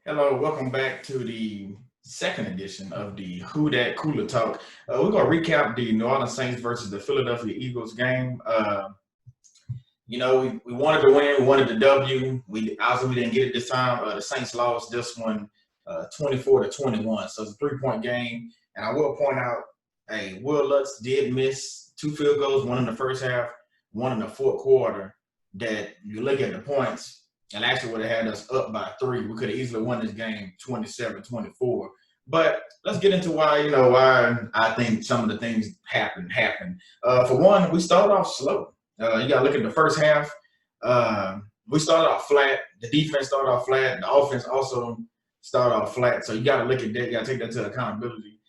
Hello, welcome back to the second edition of the Who Dat Cooler Talk. We're gonna recap the New Orleans Saints versus the Philadelphia Eagles game. We wanted to win, we wanted the W. We obviously we didn't get it this time. The Saints lost this one, 24-21. So it's a 3-point game. And I will point out, hey, Will Lutz did miss two field goals, one in the first half, one in the fourth quarter. That you look at the points, and actually would have had us up by 3. We could have easily won this game 27-24. But let's get into why I think some of the things happened. For one, we started off slow. You got to look at the first half. We started off flat. The defense started off flat. The offense also started off flat. So you got to look at that. You got to take that to accountability.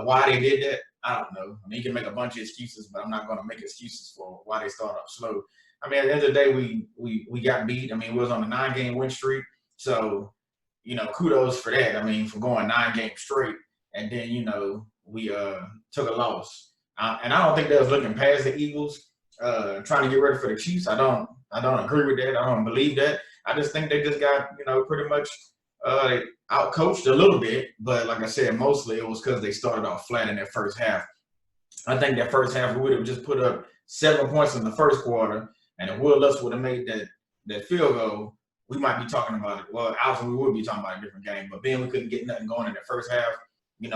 Why they did that, I don't know. I mean, you can make a bunch of excuses, but I'm not going to make excuses for why they started off slow. I mean, at the end of the day, we got beat. I mean, we was on a 9-game win streak. So, kudos for that. I mean, for going 9 games straight. And then, we took a loss. And I don't think they was looking past the Eagles, trying to get ready for the Chiefs. I don't agree with that. I don't believe that. I just think they just got, pretty much out-coached a little bit. But like I said, mostly it was because they started off flat in that first half. I think that first half we would have just put up 7 points in the first quarter. And if Will Lutz would have made that field goal, we might be talking about it. Well, obviously we would be talking about a different game. But then we couldn't get nothing going in the first half. We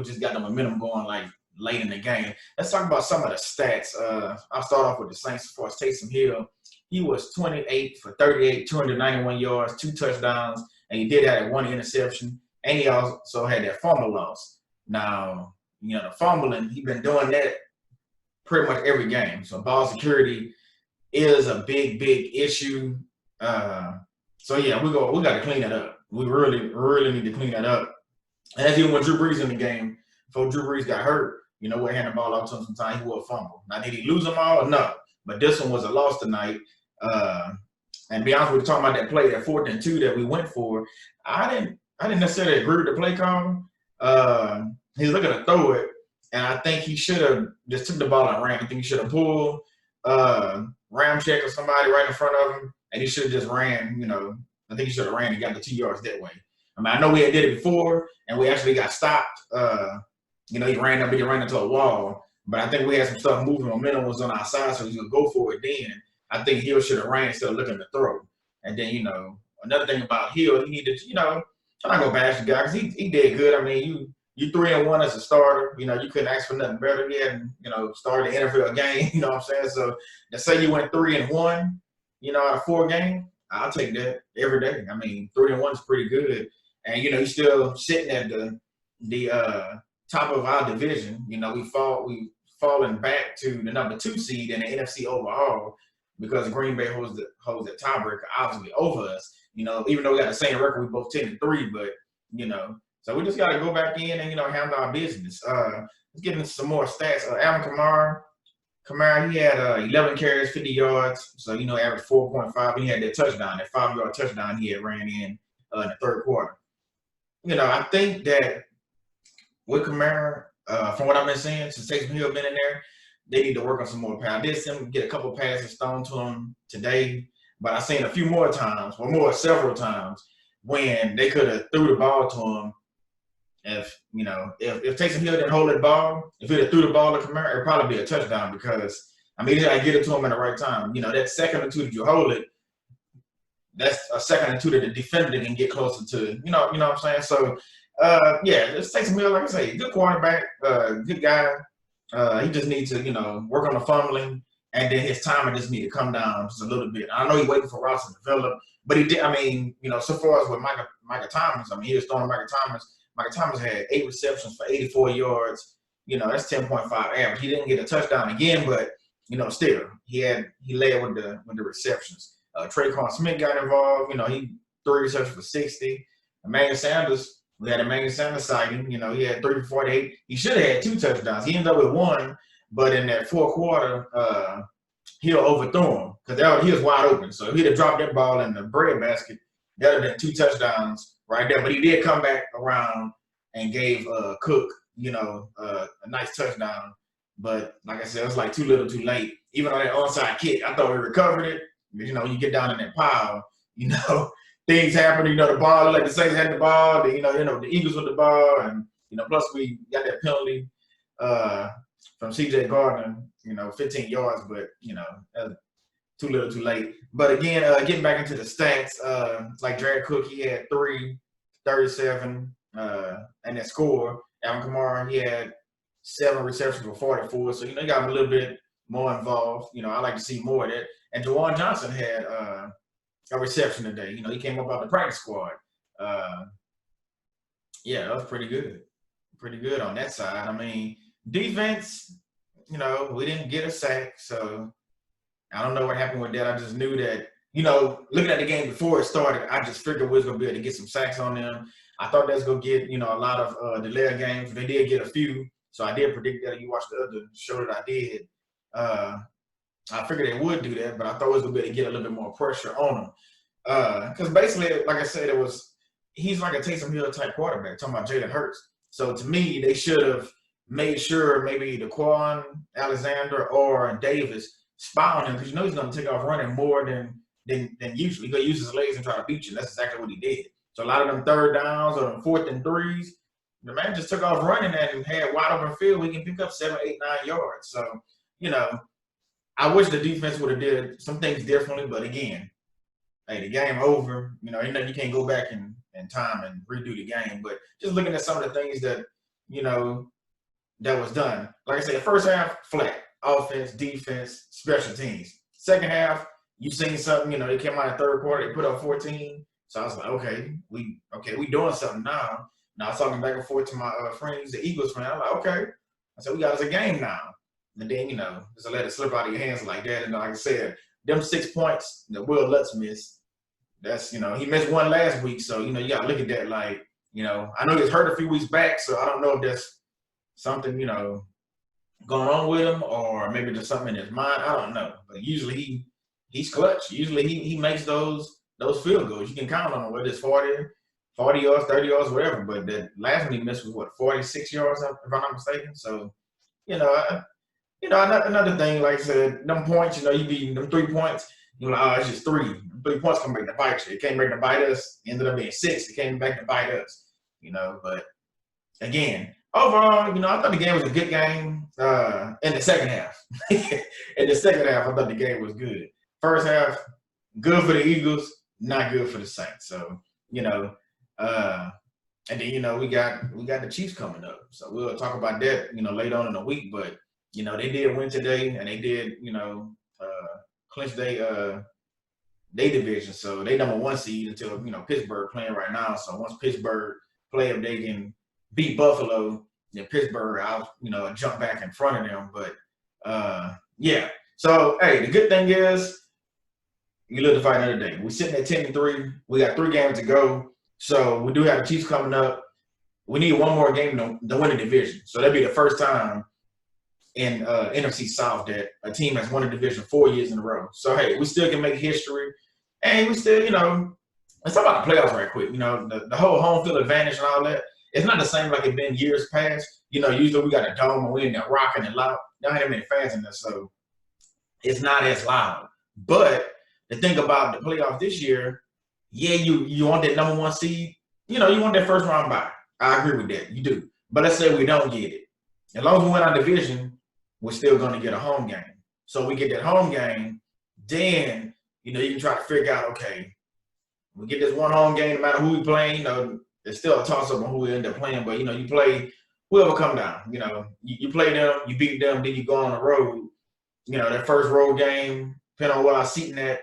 just got the momentum going like late in the game. Let's talk about some of the stats. I'll start off with the Saints as far as Taysom Hill. He was 28 for 38, 291 yards, 2 touchdowns, and he did have 1 interception. And he also had that fumble loss. Now, the fumbling, he's been doing that pretty much every game. So ball security is a big issue. We got to clean it up. We really need to clean that up. And as even when Drew Brees in the game, before Drew Brees got hurt, we're handing the ball out to him sometimes, he will fumble. Now, did he lose them all? No. But this one was a loss tonight. And be honest with you, talking about that play, that 4th and 2 that we went for, I didn't necessarily agree with the play call. He's looking to throw it. And I think he should have just took the ball and ran. I think he should have pulled Ramczyk or somebody right in front of him, and he should have just ran. I think he should have ran and got the 2 yards that way. I mean, I know we had did it before, and we actually got stopped. He ran into a wall, but I think we had some stuff moving. Momentum was on our side, so he would go for it then. I think Hill should have ran instead of looking to throw. And then, another thing about Hill, he needed, I'm not going to bash the guy because he did good. I mean, you 3-1 as a starter. You couldn't ask for nothing better. He hadn't, started the NFL game. You know what I'm saying? So to say you went 3-1, out of 4 games, I'll take that every day. I mean, 3-1 is pretty good. And he's still sitting at the top of our division. We've fallen back to the number 2 seed in the NFC overall because Green Bay holds the tiebreaker obviously over us. Even though we got the same record, we both 10-3, but so we just got to go back in and, handle our business. Let's get into some more stats. Alvin Kamara, he had 11 carries, 50 yards. So, averaged 4.5. He had that touchdown, that 5-yard touchdown he had ran in the third quarter. I think that with Kamara, from what I've been seeing, since Taysom Hill been in there, they need to work on some more power. I did see him get a couple passes thrown to him today, but I've seen a few more times, several times, when they could have threw the ball to him. If Taysom Hill didn't hold that ball, if he'd have threw the ball to Kamara, it'd probably be a touchdown because, I mean, you got to get it to him in the right time. That second or two that you hold it, that's a second or two that the defender can get closer to. You know what I'm saying? So, let's Taysom Hill, like I say, good quarterback, good guy. He just needs to, work on the fumbling, and then his timing just need to come down just a little bit. I know he's waiting for Ross to develop, but he did. I mean, so far as with Micah Thomas, I mean, he was throwing Micah Thomas. Micah Thomas had 8 receptions for 84 yards. That's 10.5 average. He didn't get a touchdown again, but still he led with the receptions. Traquan Smith got involved. He 3 receptions for 60. Emmanuel Sanders, we had Emmanuel Sanders sighting. He had 3 for 48. He should have had 2 touchdowns. He ended up with 1, but in that fourth quarter, Hill overthrew him because he was wide open. So if he'd have dropped that ball in the bread basket, that would have been 2 touchdowns right there. But he did come back around and gave Cook, a nice touchdown. But like I said, it was like too little too late. Even on that onside kick, I thought we recovered it. But, when you get down in that pile, things happen. You know, the ball, like the Saints had the ball, the Eagles with the ball, and plus we got that penalty from C.J. Gardner, 15 yards, but too little, too late. But again, getting back into the stats, like Jared Cook, he had 337, and that score. Alvin Kamara, he had 7 receptions for 44. So, he got him a little bit more involved. I like to see more of that. And Juwan Johnson had a reception today. He came up out the practice squad. Yeah, that was pretty good. Pretty good on that side. I mean, defense, we didn't get a sack. So, I don't know what happened with that. I just knew that, looking at the game before it started, I just figured we was going to be able to get some sacks on them. I thought they was going to get, a lot of delayed games. They did get a few. So I did predict that. You watched the other show that I did. I figured they would do that, but I thought it was going to be able to get a little bit more pressure on them. Because basically, like I said, he's like a Taysom Hill type quarterback, talking about Jalen Hurts. So to me, they should have made sure maybe Daquan Alexander or Davis spy on him, because he's going to take off running more than usually. He's going to use his legs and try to beat you. And that's exactly what he did. So a lot of them third downs or them 4th and 3s, the man just took off running at him, had wide open field. We can pick up 7, 8, 9 yards. So, I wish the defense would have did some things differently. But again, hey, the game over. You can't go back in time and redo the game. But just looking at some of the things that, that was done. Like I said, first half, flat. Offense, defense, special teams. Second half, you seen something, they came out in third quarter, they put up 14. So I was like, okay, we doing something now. Now I was talking back and forth to my friends, the Eagles fan. I'm like, okay. I said, we got us a game now. And then, just let it slip out of your hands like that. And like I said, them 6 points that Will Lutz missed, that's, he missed one last week. So, you got to look at that like, I know he was hurt a few weeks back, so I don't know if that's something, going on with him, or maybe there's something in his mind. I don't know. But usually he's clutch. Usually he makes those field goals. You can count on him, whether it's 40 yards, 30 yards, whatever. But that last one he missed was 46 yards, if I'm not mistaken. So, another thing, like I said, them points, you be them 3 points. You're like, oh, it's just 3. 3 points come back to bite you. It came back to bite us. It ended up being 6. It came back to bite us. But again, overall, I thought the game was a good game in the second half. In the second half, I thought the game was good. First half, good for the Eagles, not good for the Saints. So, and then, we got the Chiefs coming up. So we'll talk about that, later on in the week. But, they did win today, and they did, clinch their division. So they number 1 seed until, Pittsburgh playing right now. So once Pittsburgh play, if they can beat Buffalo, then Pittsburgh, I'll jump back in front of them. But yeah. So hey, the good thing is you live to fight another day. We're sitting at 10-3. We got 3 games to go. So we do have the Chiefs coming up. We need one more game to win the division. So that'd be the first time in NFC South that a team has won a division 4 years in a row. So hey, we still can make history, and we still, let's talk about the playoffs right quick. The whole home field advantage and all that. It's not the same like it's been years past. Usually we got a dome and we're in there rocking and loud. Don't have many fans in there, so it's not as loud. But the thing about the playoffs this year, yeah, you want that number 1 seed. You want that first round bye. I agree with that. You do. But let's say we don't get it. As long as we win our division, we're still going to get a home game. So we get that home game, then, you can try to figure out, okay, we get this one home game, no matter who we play, it's still a toss-up on who we end up playing. But, you play whoever come down. You play them, you beat them, then you go on the road. That first road game, depending on what our seating at,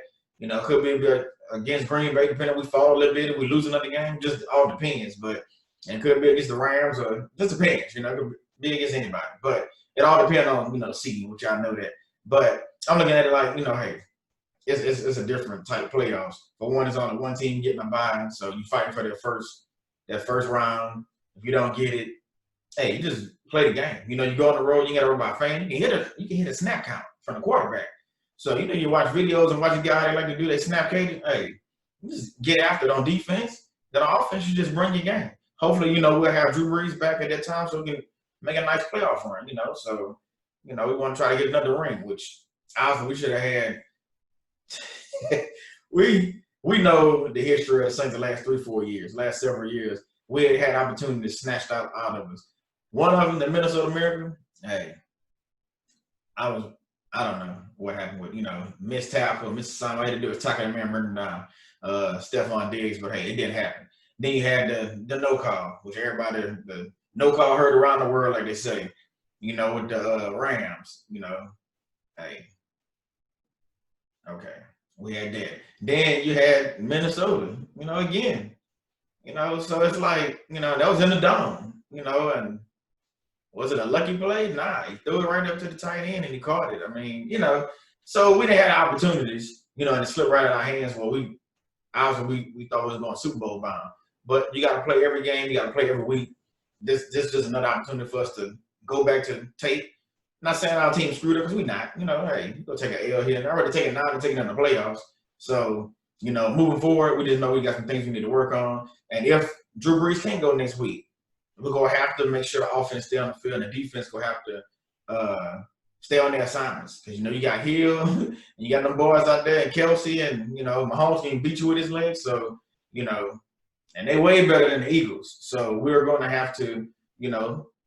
could be a bit against Green Bay, depending on we fall a little bit, if we lose another game, just all depends. But it could be against the Rams, or just depends, it could be against anybody. But it all depends on, seating, which I know that. But I'm looking at it like, hey, it's a different type of playoffs. For one, it's only one team getting a bye, so you fighting for that first round. If you don't get it, hey, you just play the game. You go on the road, you got to worry about fans. You can hit a snap count from the quarterback. So you watch videos and watch the guy they like to do their snap cadence. Hey, you just get after it on defense. Then on offense, you just bring your game. Hopefully, we'll have Drew Brees back at that time, so we can make a nice playoff run. So we want to try to get another ring, which obviously we should have had. we we know the history of the Saints the last 3-4 years, last several years. We had opportunities snatched out of us. One of them, the Minnesota Miracle. Hey, I don't know what happened with, missed tackle, missed assignment. All I had to do was tackle that man, bring him down. Stephon Diggs, but hey, it didn't happen. Then you had the no call, which everybody, the no call heard around the world, like they say, with the Rams, hey, okay, we had that. Then you had Minnesota, again, so it's like, that was in the dome, and was it a lucky play? Nah, he threw it right up to the tight end and he caught it. I mean, so we didn't have opportunities, and it slipped right out of our hands. Well, we thought we was going Super Bowl bound. But you got to play every game. You got to play every week. This is just another opportunity for us to go back to tape. Not saying our team screwed up because we not. Hey, you go take an L here. And I already taken 9 and taking in the playoffs. So, moving forward, we just know we got some things we need to work on. And if Drew Brees can't go next week, we're going to have to make sure the offense stay on the field and the defense going to have to stay on their assignments. Because, you got Hill, and you got them boys out there, and Kelsey, and, Mahomes can beat you with his legs. So, and they way better than the Eagles. So we're going to have to,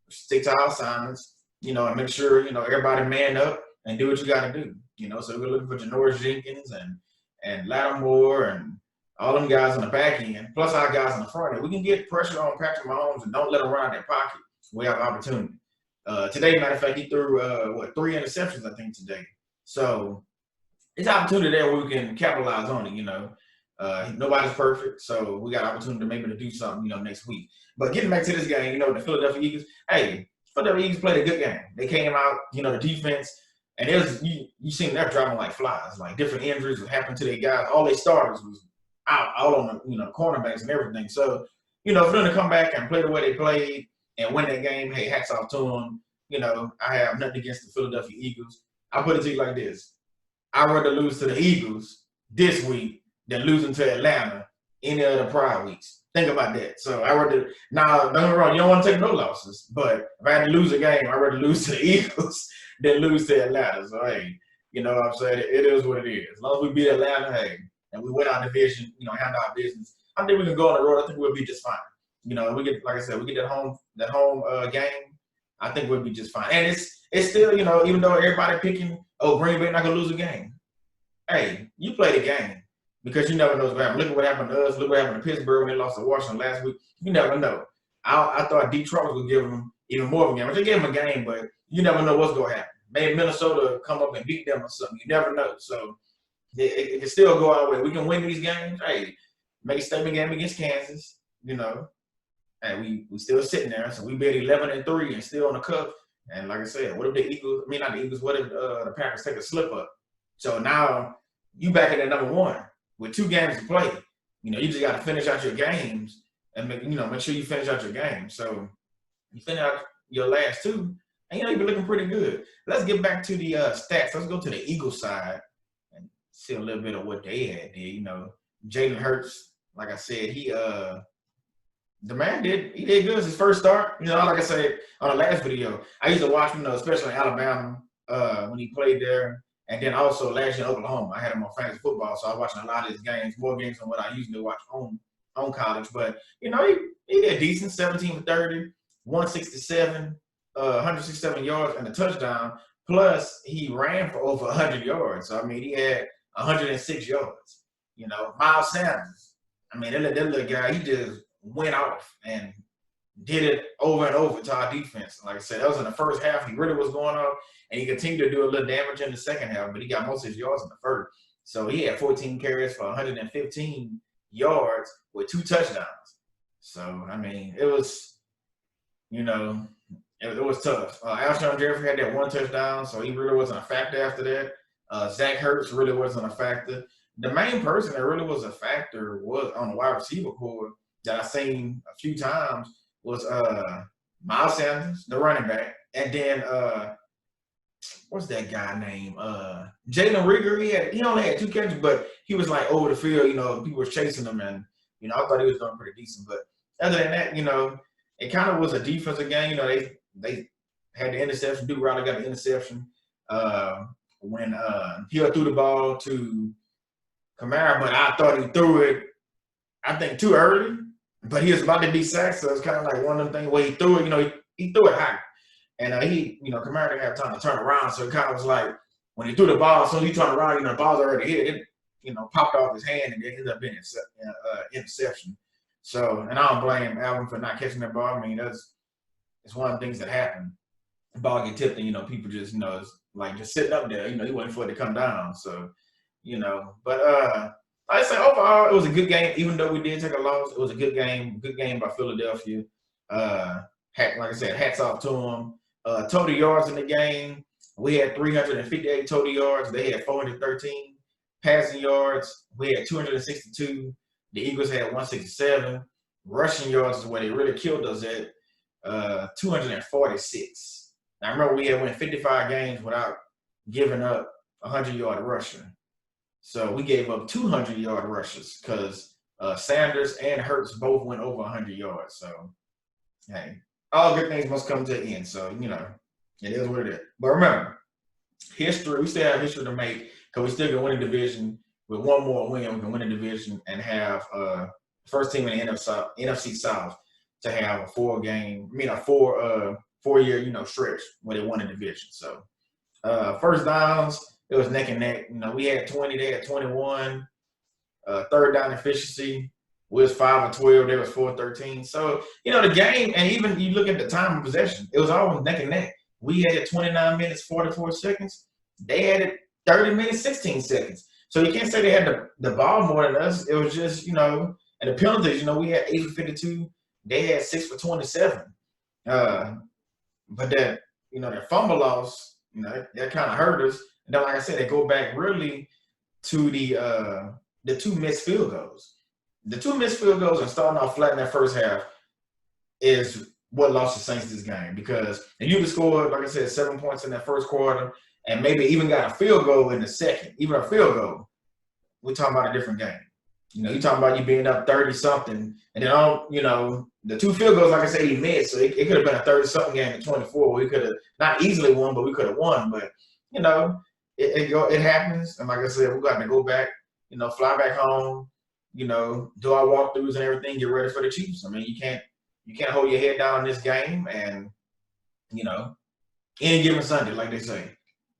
stick to our assignments, and make sure, everybody man up and do what you got to do. So we're looking for Janoris Jenkins and Lattimore and all them guys on the back end, plus our guys on the front end. We can get pressure on Patrick Mahomes and don't let him run out their pocket. We have opportunity. Today, matter of fact, he threw, 3 interceptions, I think, today. So it's opportunity there where we can capitalize on it, Nobody's perfect, so we got opportunity maybe to do something, next week. But getting back to this game, the Philadelphia Eagles, hey, Philadelphia Eagles played a good game. They came out, the defense, and you seen them dropping like flies, like different injuries that happened to their guys. All their starters was out on the, cornerbacks and everything. So, for them to come back and play the way they played and win that game, hey, hats off to them. I have nothing against the Philadelphia Eagles. I'll put it to you like this. I'd rather lose to the Eagles this week than losing to Atlanta any of the prior weeks. Think about that. So I rather now, don't get me wrong, you don't want to take no losses, but if I had to lose a game, I'd rather lose to the Eagles than lose to Atlanta. So hey, you know what I'm saying? It is what it is. As long as we beat Atlanta, hey, and we win our division, handle our business, I think we can go on the road. I think we'll be just fine. We get, like I said, we get that home game. I think we'll be just fine. And it's still, even though everybody picking, Green Bay not gonna lose a game. Hey, you play the game because you never know what's gonna happen. Look at what happened to us. Look what happened to Pittsburgh when they lost to Washington last week. You never know. I thought Detroit was gonna give them even more of a game. They gave them a game, but you never know what's gonna happen. Maybe Minnesota come up and beat them or something. You never know. So it can still go our way. We can win these games. Hey, make a statement game against Kansas. And we still sitting there. So we bet 11-3 and still on the cup. And like I said, what if the Eagles? I mean, not the Eagles. What if the Packers take a slip up? So now you back in at number 1 with 2 games to play. You just got to finish out your games and make sure you finish out your games. So you finish out your last 2, and you've been looking pretty good. Let's get back to the stats. Let's go to the Eagles side and see a little bit of what they had there. Jalen Hurts, like I said, the man did good. It's his first start. Like I said on the last video, I used to watch him, especially in Alabama when he played there. And then also last year in Oklahoma, I had him on fantasy football, so I was watching a lot of his games, more games than what I usually watch on college. But, he did decent, 17 for 30, 167, 167 yards and a touchdown. Plus, he ran for over 100 yards. So, I mean, he had 106 yards. Miles Sanders, I mean, that little guy, he just went off and did it over and over to our defense. Like I said, that was in the first half. He really was going off, and he continued to do a little damage in the second half, but he got most of his yards in the first. So he had 14 carries for 115 yards with 2 touchdowns. So, I mean, it was, it was tough. Alshon Jeffrey had that 1 touchdown, so he really wasn't a factor after that. Zach Ertz really wasn't a factor. The main person that really was a factor was on the wide receiver core that I seen a few times was Miles Sanders, the running back, and then what's that guy name? Jalen Reagor. He only had 2 catches, but he was like over the field. People were chasing him, and I thought he was doing pretty decent. But other than that, it kind of was a defensive game. They had the interception. Duke Riley got the interception when Hill threw the ball to Kamara, but I thought he threw it, I think, too early. But he was about to be sacked, so it's kind of like one of them things where he threw it, he threw it high. And Kamara didn't have time to turn around, so it kind of was like when he threw the ball, so he turned around, the ball's already hit. It, popped off his hand and it ended up being an interception. So, and I don't blame Alvin for not catching that ball. I mean, it's one of the things that happen. The ball get tipped and, people just, it's like just sitting up there, he waiting for it to come down. So, but I say overall, it was a good game. Even though we did take a loss, it was a good game by Philadelphia. Like I said, hats off to them. Total yards in the game, we had 358 total yards. They had 413 passing yards. We had 262. The Eagles had 167. Rushing yards is where they really killed us at 246. Now, remember, we had went 55 games without giving up a 100-yard rusher. So we gave up 200-yard rushes because Sanders and Hurts both went over 100 yards. So, hey, all good things must come to an end. So, it is what it is. But remember, history, we still have history to make because we still can win the division. With one more win, we can win the division and have first team in the NFC South to have a four-year, stretch where they won the division. So, first downs, it was neck and neck. We had 20, they had 21. Third down efficiency was 5 of 12, they was 4 of 13. So, the game, and even you look at the time of possession, it was always neck and neck. We had it 29 minutes, 44 seconds. They had it 30 minutes, 16 seconds. So you can't say they had the ball more than us. It was just, and the penalties, we had 8 for 52. They had 6 for 27. But that, that fumble loss, that kind of hurt us. And then, like I said, they go back really to the 2 missed field goals. The 2 missed field goals and starting off flat in that first half is what lost the Saints this game. Because if you could score, like I said, 7 points in that first quarter and maybe even got a field goal in the second, even a field goal, we're talking about a different game. You're talking about you being up 30-something, and then the 2 field goals, like I said, he missed. So it could have been a 30-something game at 24. We could have not easily won, but we could have won. But, it happens. And like I said, we got to go back, fly back home, do our walkthroughs and everything, get ready for the Chiefs. I mean, you can't hold your head down in this game and, any given Sunday, like they say,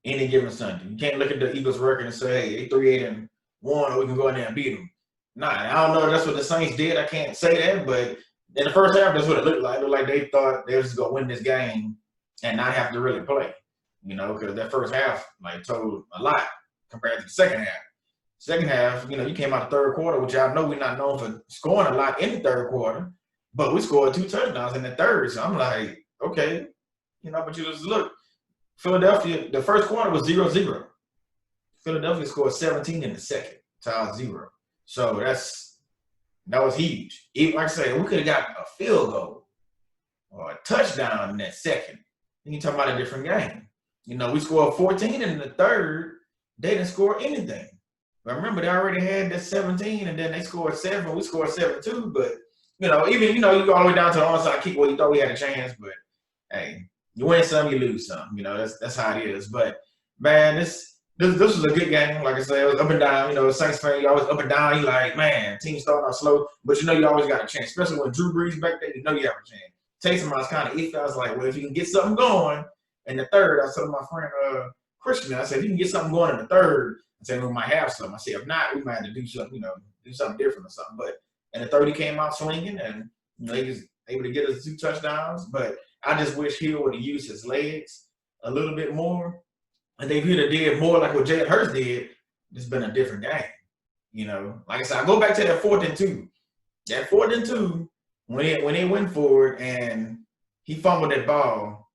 any given Sunday. You can't look at the Eagles record and say, hey, they 3-8-1, or we can go in there and beat them. Nah, I don't know if that's what the Saints did. I can't say that, but in the first half, that's what it looked like. It looked like they thought they were just going to win this game and not have to really play, because that first half, told a lot compared to the second half. Second half, you came out the third quarter, which I know we're not known for scoring a lot in the third quarter, but we scored 2 touchdowns in the third. So I'm like, okay, but you just look. Philadelphia, the first quarter was 0-0. Philadelphia scored 17 in the second, tied 0. So that was huge. Even, like I said, we could have got a field goal or a touchdown in that second. Then you talking about a different game. We scored 14 in the third. They didn't score anything. But remember, they already had that 17, and then they scored 7. We scored 7 too. But, even, you go all the way down to the onside kick where you thought we had a chance. But, hey, you win some, you lose some. That's how it is. But, man, this was a good game. Like I said, it was up and down. Saints fan, you always up and down. You like, man, team starting off slow. But, you always got a chance. Especially when Drew Brees back there, you have a chance. Taysom was kind of iffy. I was like, well, if you can get something going in the third, I was telling my friend Christian, I said, if you can get something going in the third, I said, we might have something. I said, if not, we might have to do something, do something different or something. But in the third, he came out swinging, and he was able to get us 2 touchdowns. But I just wish he would have used his legs a little bit more. And if he'd have did more like what Jalen Hurts did, it's been a different game. Like I said, I go back to that 4th and 2. That 4th and 2, when they went forward and he fumbled that ball,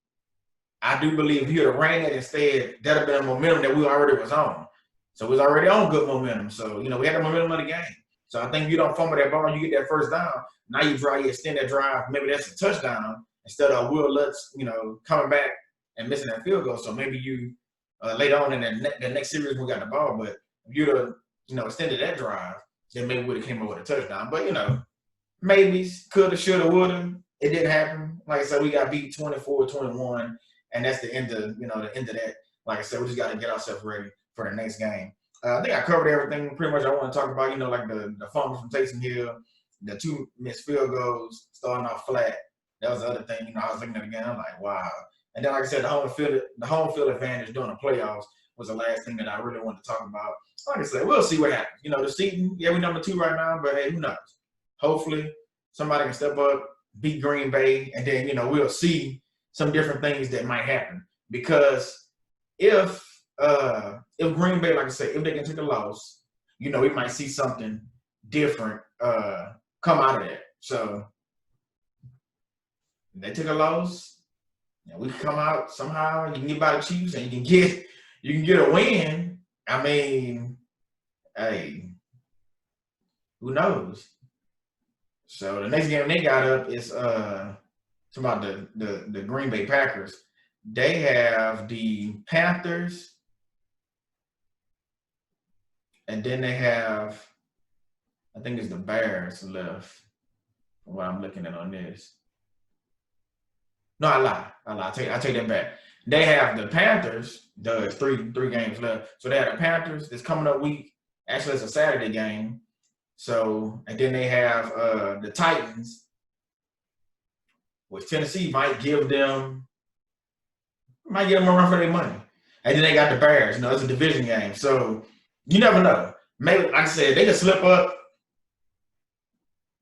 I do believe if he would have ran it instead, that would have been a momentum that we already was on. So it was already on good momentum. So, we had the momentum of the game. So I think if you don't fumble that ball, you get that first down. Now you extend that drive. Maybe that's a touchdown instead of Will Lutz, coming back and missing that field goal. So maybe you later on in the next series we got the ball. But if you'd have, extended that drive, then maybe we would have came up with a touchdown. But, maybe, coulda, shoulda, woulda. It didn't happen. Like I said, we got beat 24-21, and that's the end of, the end of that. Like I said, we just got to get ourselves ready for the next game. I think I covered everything pretty much I want to talk about. You know, like the fumble from Taysom Hill, the 2 missed field goals, starting off flat. That was the other thing. You know, I was looking at it again. I'm like, wow. And then, like I said, the home field advantage during the playoffs was the last thing that I really wanted to talk about. Like I said, we'll see what happens. You know, the season, yeah, we're #2 right now, but hey, who knows? Hopefully, somebody can step up, beat Green Bay, and then we'll see some different things that might happen. Because if Green Bay, like I said, if they can take a loss, we might see something different come out of that. So if they took a loss, we can come out somehow. You can get by the Chiefs, and you can get a win. I mean, hey, who knows? So the next game they got up is talking about the Green Bay Packers. They have the Panthers, and then they have, I think it's the Bears left. From what I'm looking at on this. No, I lie. I take that back. They have the Panthers. There's three games left. So they have the Panthers this coming up week. Actually, it's a Saturday game. So, and then they have the Titans, which Tennessee might give them a run for their money. And then they got the Bears. It's a division game. So you never know. Maybe, like I said, they can slip up.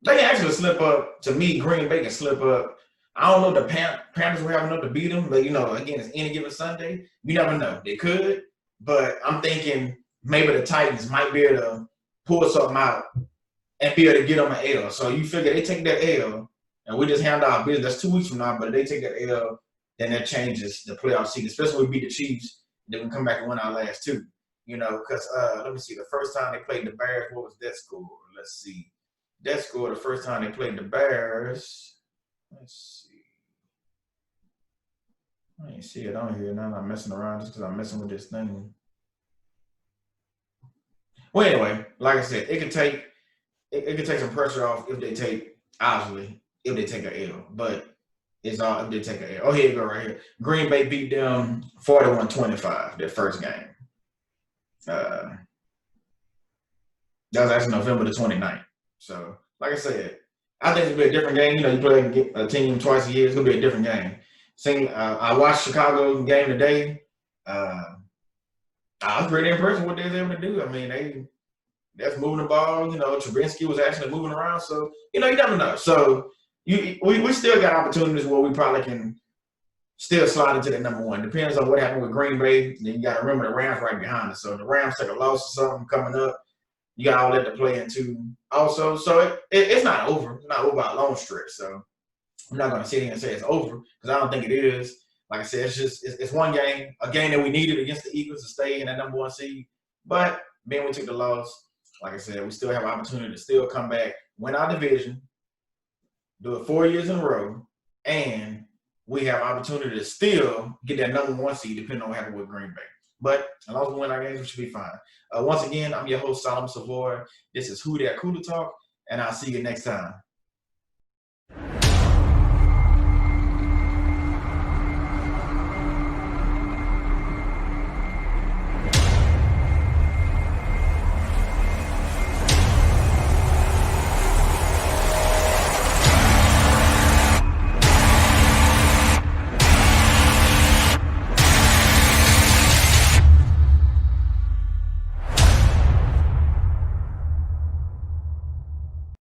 They can actually slip up. To me, Green Bay can slip up. I don't know if the Panthers will have enough to beat them, but again, it's any given Sunday. You never know. They could, but I'm thinking maybe the Titans might be able to pull something out and be able to get them an L. So you figure they take that L, and we just handle our business. That's 2 weeks from now, but if they take that L, then that changes the playoff season, especially when we beat the Chiefs. Then we come back and win our last 2. Because let me see. The first time they played the Bears, what was that score? Let's see. That score the first time they played the Bears. Let's see. I ain't see it on here. Now I'm messing around just because I'm messing with this thing. Well, anyway, like I said, it could take some pressure off if they take, obviously, if they take an L. But it's all if they take an L. Oh, here you go right here. Green Bay beat them 41-25, their first game. That was actually November the 29th. So, like I said, I think it's going to be a different game. You play a team twice a year. It's going to be a different game. I watched Chicago game today. I was pretty impressed with what they was able to do. I mean, that's moving the ball. Trubisky was actually moving around. So, you never know. So, we still got opportunities where we probably can still slide into that #1. Depends on what happened with Green Bay. Then you got to remember the Rams right behind us. So, the Rams take a loss or something coming up. You got all that to play into also. So, it's not over. It's not over by a long stretch. So, I'm not going to sit here and say it's over because I don't think it is. Like I said, it's one game, a game that we needed against the Eagles to stay in that #1 seed. But being we took the loss, like I said, we still have opportunity to still come back, win our division, do it 4 years in a row, and we have opportunity to still get that #1 seed depending on what happens with Green Bay. But as long as we win our games, we should be fine. Once again, I'm your host, Solomon Savoy. This is Who Dat Cooler Talk, and I'll see you next time.